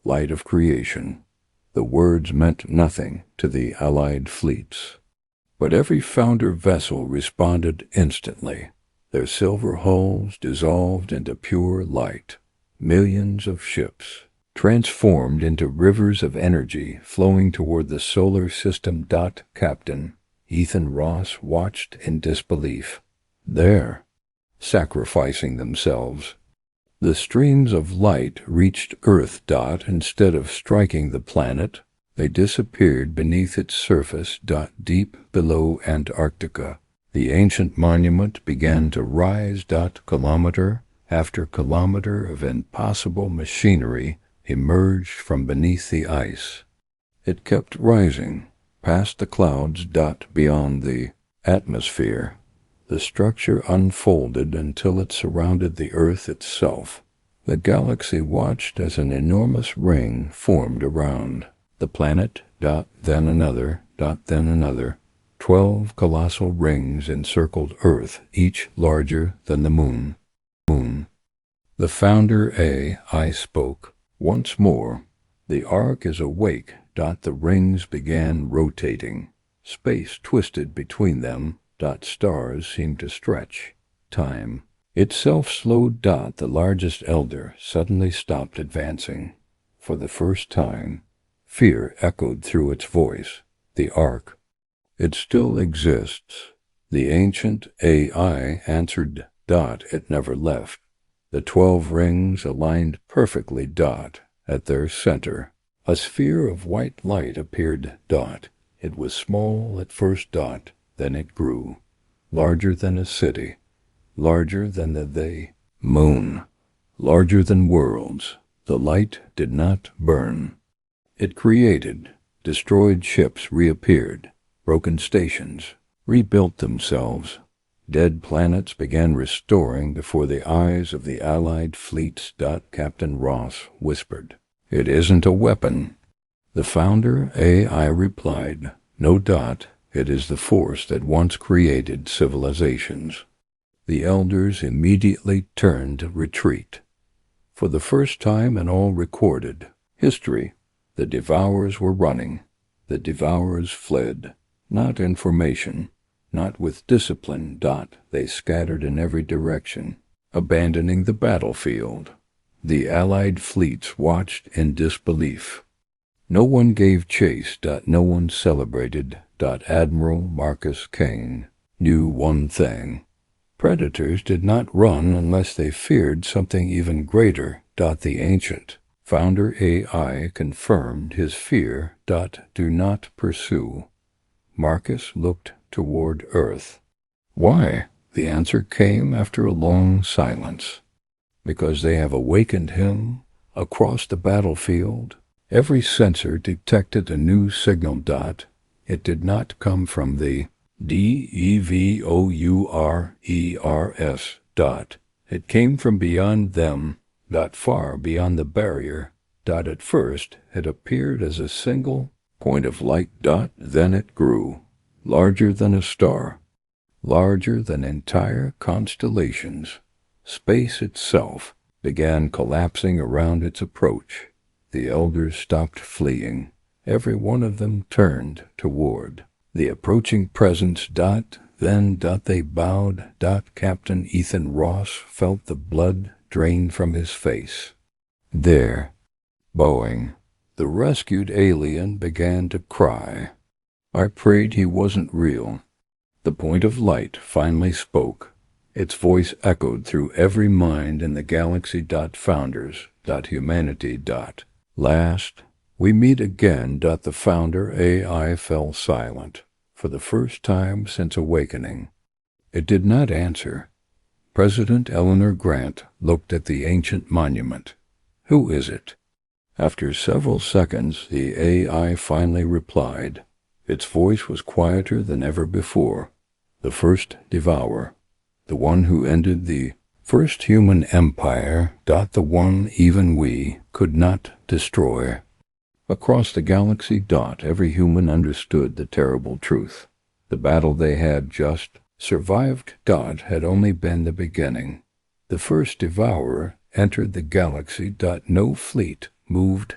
Light of creation. The words meant nothing to the allied fleets. But every founder vessel responded instantly. Their silver hulls dissolved into pure light. Millions of ships transformed into rivers of energy flowing toward the solar system. Captain Ethan Ross watched in disbelief. There, sacrificing themselves. The streams of light reached Earth. Instead of striking the planet, they disappeared beneath its surface. Deep below Antarctica, the ancient monument began to rise. Kilometer after kilometer of impossible machinery emerged from beneath the ice. It kept rising, past the clouds. Beyond the atmosphere, the structure unfolded until it surrounded the Earth itself. The galaxy watched as an enormous ring formed around the planet. Then another. Then another. 12 colossal rings encircled Earth, each larger than the moon. The founder AI spoke. Once more, the ark is awake. The rings began rotating. Space twisted between them. Stars seemed to stretch. Time itself slowed. The largest elder suddenly stopped advancing. For the first time, fear echoed through its voice. The ark. It still exists. The ancient AI answered. It never left. The 12 rings aligned perfectly. At their center, a sphere of white light appeared. It was small at first. Then it grew, larger than a city, larger than the moon, larger than worlds. The light did not burn. It created. Destroyed ships reappeared. Broken stations rebuilt themselves. Dead planets began restoring before the eyes of the Allied fleets. Captain Ross whispered, "It isn't a weapon." The founder AI replied, "No. It is the force that once created civilizations." The elders immediately turned to retreat. For the first time in all recorded history, the Devourers were running. The Devourers fled. Not in formation, not with discipline. They scattered in every direction, abandoning the battlefield. The Allied fleets watched in disbelief. No one gave chase. No one celebrated. Admiral Marcus Kane knew one thing. Predators did not run unless they feared something even greater. The ancient founder AI confirmed his fear. Do not pursue. Marcus looked toward Earth. Why? The answer came after a long silence. Because they have awakened him. Across the battlefield, every sensor detected a new signal. It did not come from the Devourers. It came from beyond them. Far beyond the barrier. At first, it appeared as a single point of light. Then it grew, larger than a star, larger than entire constellations. Space itself began collapsing around its approach. The elders stopped fleeing. Every one of them turned toward the approaching presence. Then they bowed. Captain Ethan Ross felt the blood drain from his face. There, bowing, the rescued alien began to cry. I prayed he wasn't real. The point of light finally spoke. Its voice echoed through every mind in the galaxy. Founders. Humanity. Last, we meet again. The founder AI fell silent, for the first time since awakening. It did not answer, President Eleanor Grant looked at the ancient monument. "Who is it?" After several seconds, the AI finally replied. Its voice was quieter than ever before. "The first Devourer. The one who ended the first human empire. The one even we could not destroy." Across the galaxy. Every human understood the terrible truth. The battle they had just survived. Had only been the beginning. The first Devourer entered the galaxy. No fleet moved.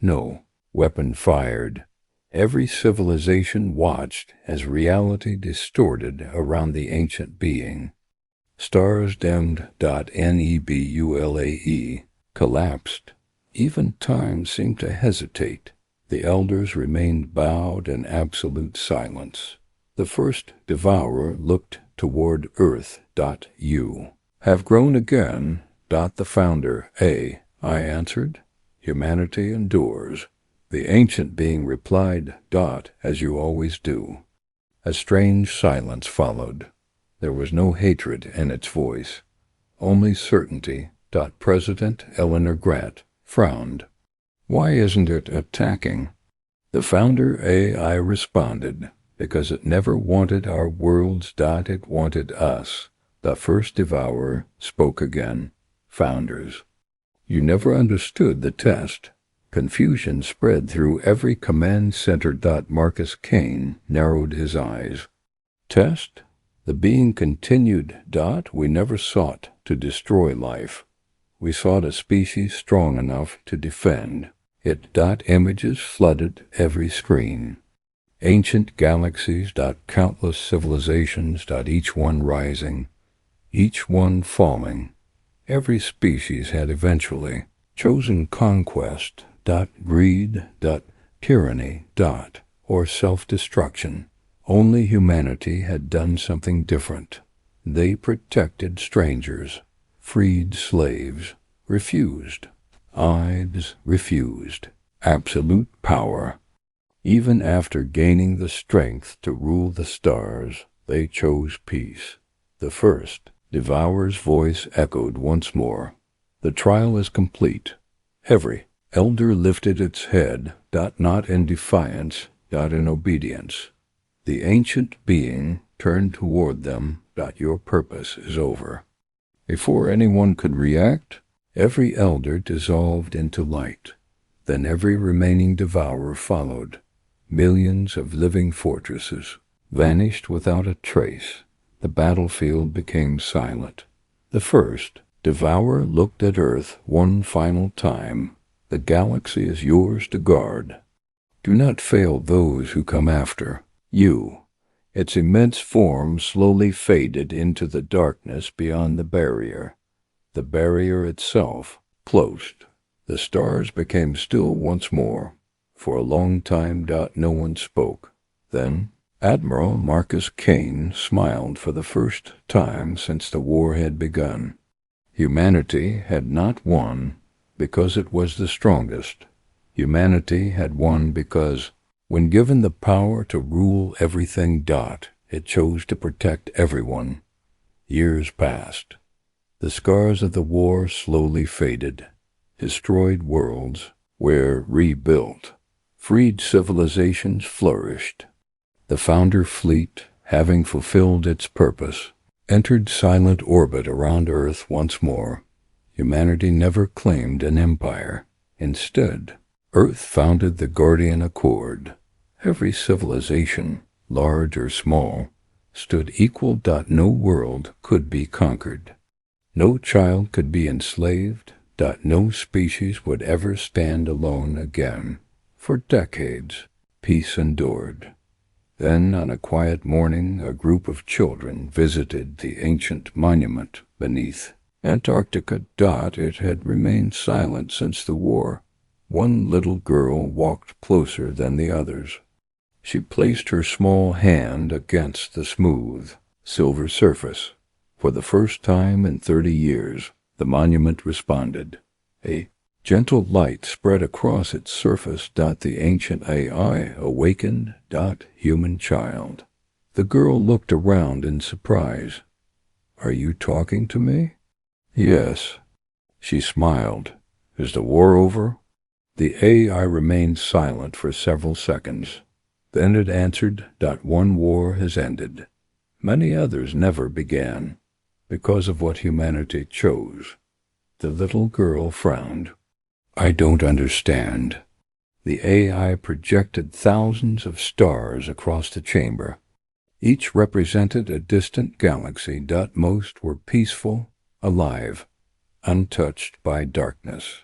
No weapon fired. Every civilization watched as reality distorted around the ancient being. Stars dimmed. Nebulae collapsed. Even time seemed to hesitate. The elders remained bowed in absolute silence. The first Devourer looked toward Earth. "You have grown again. The founder, I answered. "Humanity endures." The ancient being replied, "As you always do." A strange silence followed. There was no hatred in its voice, only certainty. President Eleanor Grant frowned. "Why isn't it attacking?" The founder AI responded, "Because it never wanted our worlds. It wanted us." The first Devourer spoke again. "Founders, you never understood the test." Confusion spread through every command center. Marcus Kane narrowed his eyes. "Test?" The being continued. "We never sought to destroy life. We sought a species strong enough to defend it. Images flooded every screen. Ancient galaxies. Countless civilizations. Each one rising, each one falling. Every species had eventually chosen conquest. Greed. Tyranny. Or self-destruction. Only humanity had done something different. They protected strangers, freed slaves, refused absolute power. Even after gaining the strength to rule the stars, they chose peace. The first Devourer's voice echoed once more. "The trial is complete." Every elder lifted its head. Not in defiance. In obedience. The ancient being turned toward them. "Your purpose is over." Before anyone could react, every elder dissolved into light. Then every remaining Devourer followed. Millions of living fortresses vanished without a trace. The battlefield became silent. The first Devourer looked at Earth one final time. "The galaxy is yours to guard. Do not fail those who come after you." Its immense form slowly faded into the darkness beyond the barrier. The barrier itself closed. The stars became still once more. For a long time. No one spoke. Then Admiral Marcus Kane smiled for the first time since the war had begun. Humanity had not won because it was the strongest. Humanity had won because, when given the power to rule everything. It chose to protect everyone. Years passed. The scars of the war slowly faded. Destroyed worlds were rebuilt. Freed civilizations flourished. The founder fleet, having fulfilled its purpose, entered silent orbit around Earth once more. Humanity never claimed an empire. Instead, Earth founded the Guardian Accord. Every civilization, large or small, stood equal. No world could be conquered. No child could be enslaved. No species would ever stand alone again. For decades, peace endured. Then, on a quiet morning, a group of children visited the ancient monument beneath Antarctica. It had remained silent since the war. One little girl walked closer than the others. She placed her small hand against the smooth, silver surface. For the first time in 30 years, the monument responded. A gentle light spread across its surface. The ancient AI awakened. Human child. The girl looked around in surprise. Are you talking to me? Yes. She smiled. Is the war over? The AI remained silent for several seconds. Then it answered that one war has ended. Many others never began, because of what humanity chose. The little girl frowned. I don't understand. The AI projected thousands of stars across the chamber. Each represented a distant galaxy. Most were peaceful, alive, untouched by darkness.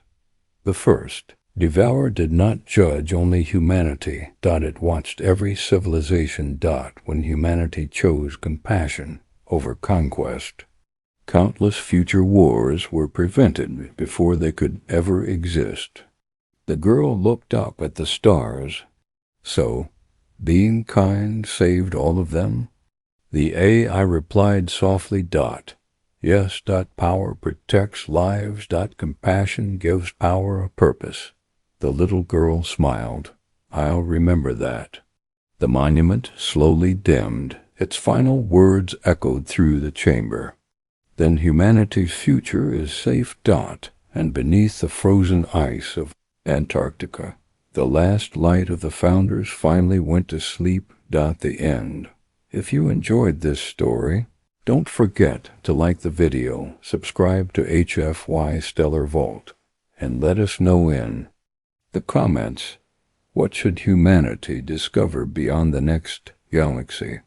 The first, Devourer, did not judge only humanity. It watched every civilization. When humanity chose compassion over conquest. Countless future wars were prevented before they could ever exist. The girl looked up at the stars. So, being kind saved all of them? The AI replied softly. Yes. Power protects lives. Compassion gives power a purpose. The little girl smiled. I'll remember that. The monument slowly dimmed. Its final words echoed through the chamber. Then humanity's future is safe. And beneath the frozen ice of Antarctica, the last light of the founders finally went to sleep. The end. If you enjoyed this story, don't forget to like the video, subscribe to HFY Stellar Vault, and let us know in the comments, what should humanity discover beyond the next galaxy?